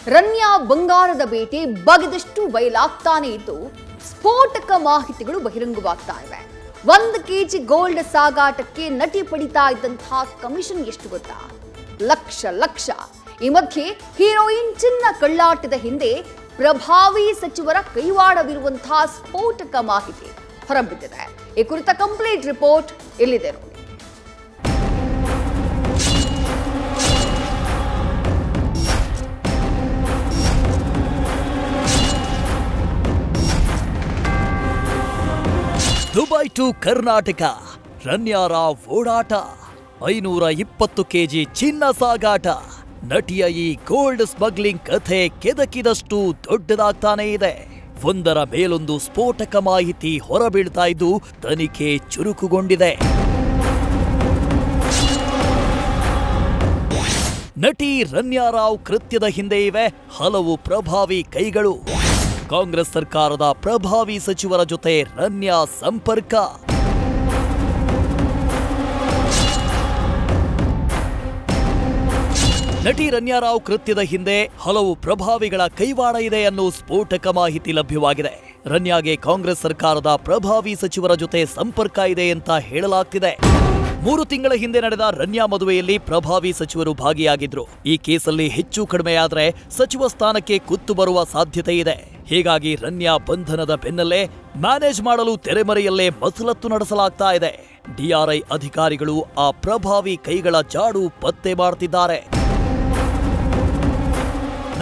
ರನ್ಯಾ ಬಂಗಾರದ ಬೇಟೆ ಬಗೆದಷ್ಟು ಬಯಲಾಗ್ತಾನೆ ಇದ್ದು ಸ್ಫೋಟಕ ಮಾಹಿತಿಗಳು ಬಹಿರಂಗವಾಗ್ತಾ ಇವೆ. 1 ಕೆಜಿ ಗೋಲ್ಡ್ ಸಾಗಾಟಕ್ಕೆ ನಟಿ ಪಡಿತಾ ಇದ್ದಂತಹ ಕಮಿಷನ್ ಎಷ್ಟು ಗೊತ್ತಾ? ಲಕ್ಷ. ಈ ಮಧ್ಯೆ ಹೀರೋಯಿನ್ ಚಿನ್ನ ಕಳ್ಳಾಟದ ಹಿಂದೆ ಪ್ರಭಾವಿ ಸಚಿವರ ಕೈವಾಡವಿರುವಂತಹ ಸ್ಫೋಟಕ ಮಾಹಿತಿ ಹೊರಬಿದ್ದಿದೆ. ಈ ಕುರಿತ ಕಂಪ್ಲೀಟ್ ರಿಪೋರ್ಟ್ ಇಲ್ಲಿದೆ ನೋಡಿ. ದುಬೈ ಟು ಕರ್ನಾಟಕ ರನ್ಯಾ ರಾವ್ ಓಡಾಟ, 520 ಕೆಜಿ ಚಿನ್ನ ಸಾಗಾಟ. ನಟಿಯ ಈ ಗೋಲ್ಡ್ ಸ್ಮಗ್ಲಿಂಗ್ ಕಥೆ ಕೆದಕಿದಷ್ಟು ದೊಡ್ಡದಾಗ್ತಾನೆ ಇದೆ. ಒಂದರ ಮೇಲೊಂದು ಸ್ಫೋಟಕ ಮಾಹಿತಿ ಹೊರಬೀಳ್ತಾ ಇದ್ದು ತನಿಖೆ ಚುರುಕುಗೊಂಡಿದೆ. ನಟಿ ರನ್ಯಾ ರಾವ್ ಕೃತ್ಯದ ಹಿಂದೆ ಇವೆ ಹಲವು ಪ್ರಭಾವಿ ಕೈಗಳು. ಕಾಂಗ್ರೆಸ್ ಸರ್ಕಾರದ ಪ್ರಭಾವಿ ಸಚಿವರ ಜೊತೆ ರನ್ಯಾ ಸಂಪರ್ಕ. ನಟಿ ರನ್ಯಾ ರಾವ್ ಕೃತ್ಯದ ಹಿಂದೆ ಹಲವು ಪ್ರಭಾವಿಗಳ ಕೈವಾಡ ಇದೆ ಅನ್ನೋ ಸ್ಫೋಟಕ ಮಾಹಿತಿ ಲಭ್ಯವಾಗಿದೆ. ರನ್ಯಾಗೆ ಕಾಂಗ್ರೆಸ್ ಸರ್ಕಾರದ ಪ್ರಭಾವಿ ಸಚಿವರ ಜೊತೆ ಸಂಪರ್ಕ ಇದೆ ಅಂತ ಹೇಳಲಾಗ್ತಿದೆ. 3 ತಿಂಗಳ ಹಿಂದೆ ನಡೆದ ರನ್ಯಾ ಮದುವೆಯಲ್ಲಿ ಪ್ರಭಾವಿ ಸಚಿವರು ಭಾಗಿಯಾಗಿದ್ರು. ಈ ಕೇಸಲ್ಲಿ ಹೆಚ್ಚು ಕಡಿಮೆಯಾದ್ರೆ ಸಚಿವ ಸ್ಥಾನಕ್ಕೆ ಕುತ್ತು ಬರುವ ಸಾಧ್ಯತೆ ಇದೆ. ಹೀಗಾಗಿ ರನ್ಯಾ ಬಂಧನದ ಬೆನ್ನಲ್ಲೇ ಮ್ಯಾನೇಜ್ ಮಾಡಲು ತೆರೆಮರೆಯಲ್ಲೇ ಮಸಲತ್ತು ನಡೆಸಲಾಗ್ತಾ ಇದೆ. ಡಿಆರ್ಐ ಅಧಿಕಾರಿಗಳು ಆ ಪ್ರಭಾವಿ ಕೈಗಳ ಜಾಡು ಪತ್ತೆ ಮಾಡ್ತಿದ್ದಾರೆ.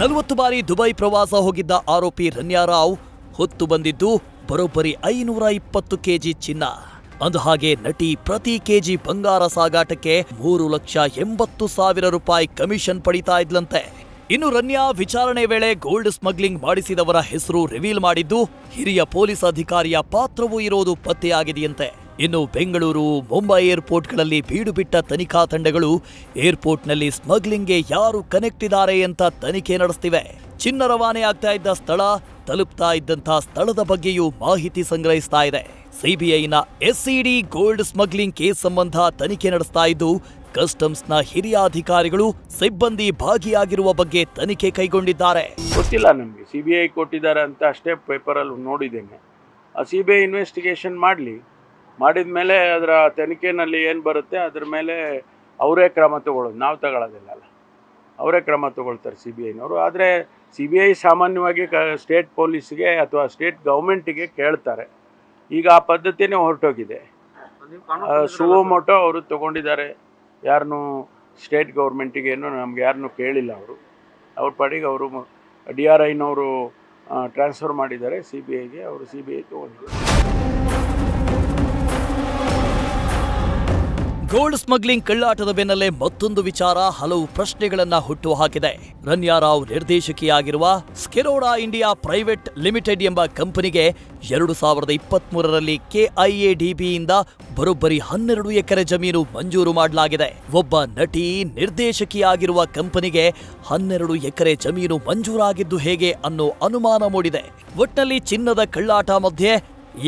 40 ಬಾರಿ ದುಬೈ ಪ್ರವಾಸ ಹೋಗಿದ್ದ ಆರೋಪಿ ರನ್ಯಾ ರಾವ್ ಹೊತ್ತು ಬಂದಿದ್ದು ಬರೋಬ್ಬರಿ 520 ಕೆಜಿ ಚಿನ್ನ. ಅಂದಹಾಗೆ ನಟಿ ಪ್ರತಿ ಕೆಜಿ ಬಂಗಾರ ಸಾಗಾಟಕ್ಕೆ 3,80,000 ರೂಪಾಯಿ ಕಮಿಷನ್ ಪಡಿತಾ ಇದ್ಲಂತೆ. ಇನ್ನು ರನ್ಯಾ ವಿಚಾರಣೆ ವೇಳೆ ಗೋಲ್ಡ್ ಸ್ಮಗ್ಲಿಂಗ್ ಮಾಡಿಸಿದವರ ಹೆಸರು ರಿವೀಲ್ ಮಾಡಿದ್ದು ಹಿರಿಯ ಪೊಲೀಸ್ ಅಧಿಕಾರಿಯ ಪಾತ್ರವೂ ಇರೋದು ಪತ್ತೆಯಾಗಿದೆಯಂತೆ. ಇನ್ನು ಬೆಂಗಳೂರು, ಮುಂಬೈ ಏರ್ಪೋರ್ಟ್ಗಳಲ್ಲಿ ಬೀಡು ಬಿಟ್ಟ ತನಿಖಾ ತಂಡಗಳು ಏರ್ಪೋರ್ಟ್ನಲ್ಲಿ ಸ್ಮಗ್ಲಿಂಗ್ಗೆ ಯಾರು ಕನೆಕ್ಟ್ ಇದ್ದಾರೆ ಅಂತ ತನಿಖೆ ನಡೆಸ್ತಿವೆ. ಚಿನ್ನ ರವಾನೆ ಆಗ್ತಾ ಇದ್ದ ಸ್ಥಳ, ತಲುಪ್ತಾ ಇದ್ದಂತಹ ಸ್ಥಳದ ಬಗ್ಗೆಯೂ ಮಾಹಿತಿ ಸಂಗ್ರಹಿಸ್ತಾ ಇದೆ. ಸಿಬಿಐನ ಎಸ್ಸಿಡಿ ಗೋಲ್ಡ್ ಸ್ಮಗ್ಲಿಂಗ್ ಕೇಸ್ ಸಂಬಂಧ ತನಿಖೆ ನಡೆಸ್ತಾ ಇದ್ದು ಕಸ್ಟಮ್ಸ್ನ ಹಿರಿಯ ಅಧಿಕಾರಿಗಳು, ಸಿಬ್ಬಂದಿ ಭಾಗಿಯಾಗಿರುವ ಬಗ್ಗೆ ತನಿಖೆ ಕೈಗೊಂಡಿದ್ದಾರೆ. ಗೊತ್ತಿಲ್ಲ ನಮಗೆ, ಸಿಬಿಐ ಕೊಟ್ಟಿದ್ದಾರೆ ಅಂತ ಅಷ್ಟೇ ಪೇಪರಲ್ಲಿ ನೋಡಿದ್ದೇನೆ. ಆ ಸಿಬಿಐ ಇನ್ವೆಸ್ಟಿಗೇಷನ್ ಮಾಡಿದ ಮೇಲೆ ಅದರ ತನಿಖೆನಲ್ಲಿ ಏನು ಬರುತ್ತೆ ಅದ್ರ ಮೇಲೆ ಅವರೇ ಕ್ರಮ ತಗೊಳ್ಳೋದು, ನಾವು ತಗೊಳ್ಳೋದಿಲ್ಲ. ಅವರೇ ಕ್ರಮ ತಗೊಳ್ತಾರೆ ಸಿಬಿಐನವರು. ಆದರೆ ಸಿಬಿಐ ಸಾಮಾನ್ಯವಾಗಿ ಸ್ಟೇಟ್ ಪೊಲೀಸ್ಗೆ ಅಥವಾ ಸ್ಟೇಟ್ ಗೌರ್ಮೆಂಟಿಗೆ ಕೇಳ್ತಾರೆ. ಈಗ ಆ ಪದ್ಧತಿನೇ ಹೊರಟೋಗಿದೆ. ಸುವೋಮೋಟೋ ಅವರು ತಗೊಂಡಿದ್ದಾರೆ, ಯಾರನ್ನೂ ಸ್ಟೇಟ್ ಗೌರ್ಮೆಂಟಿಗೇನು ನಮ್ಗೆ ಯಾರನ್ನೂ ಕೇಳಿಲ್ಲ. ಅವ್ರ ಪಾಡಿಗೆ ಅವರು DRIನವರು ಟ್ರಾನ್ಸ್ಫರ್ ಮಾಡಿದ್ದಾರೆ ಸಿಬಿಐಗೆ. ಅವರು ಸಿಬಿಐ ತಗೊಂಡಿದ್ದಾರೆ. ಗೋಲ್ಡ್ ಸ್ಮಗ್ಲಿಂಗ್ ಕಳ್ಳಾಟದ ಬೆನ್ನಲ್ಲೇ ಮತ್ತೊಂದು ವಿಚಾರ ಹಲವು ಪ್ರಶ್ನೆಗಳನ್ನ ಹುಟ್ಟು ಹಾಕಿದೆ. ರನ್ಯಾ ರಾವ್ ನಿರ್ದೇಶಕಿಯಾಗಿರುವ ಸ್ಕೆರೋಡಾ ಇಂಡಿಯಾ ಪ್ರೈವೇಟ್ ಲಿಮಿಟೆಡ್ ಎಂಬ ಕಂಪನಿಗೆ 2023ರಲ್ಲಿ KIADBಯಿಂದ ಬರೋಬ್ಬರಿ 12 ಎಕರೆ ಜಮೀನು ಮಂಜೂರು ಮಾಡಲಾಗಿದೆ. ಒಬ್ಬ ನಟಿ ನಿರ್ದೇಶಕಿಯಾಗಿರುವ ಕಂಪನಿಗೆ 12 ಎಕರೆ ಜಮೀನು ಮಂಜೂರಾಗಿದ್ದು ಹೇಗೆ ಅನ್ನೋ ಅನುಮಾನ ಮೂಡಿದೆ. ಒಟ್ನಲ್ಲಿ ಚಿನ್ನದ ಕಳ್ಳಾಟ ಮಧ್ಯೆ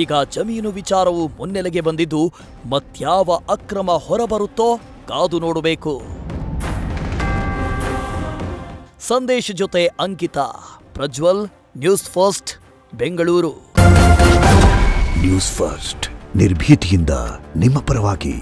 ಈಗ ಜಮೀನು ವಿಚಾರವು ಮುನ್ನೆಲೆಗೆ ಬಂದಿದ್ದು ಮತ್ಯಾವ ಅಕ್ರಮ ಹೊರಬರುತ್ತೋ ಕಾದು ನೋಡಬೇಕು. ಸಂದೇಶ್ ಜೊತೆ Ankita, Prajwal, news first, Bengaluru. News first ನಿರ್ಭೀತಿಯಿಂದ ನಿಮ್ಮ ಪರವಾಗಿ.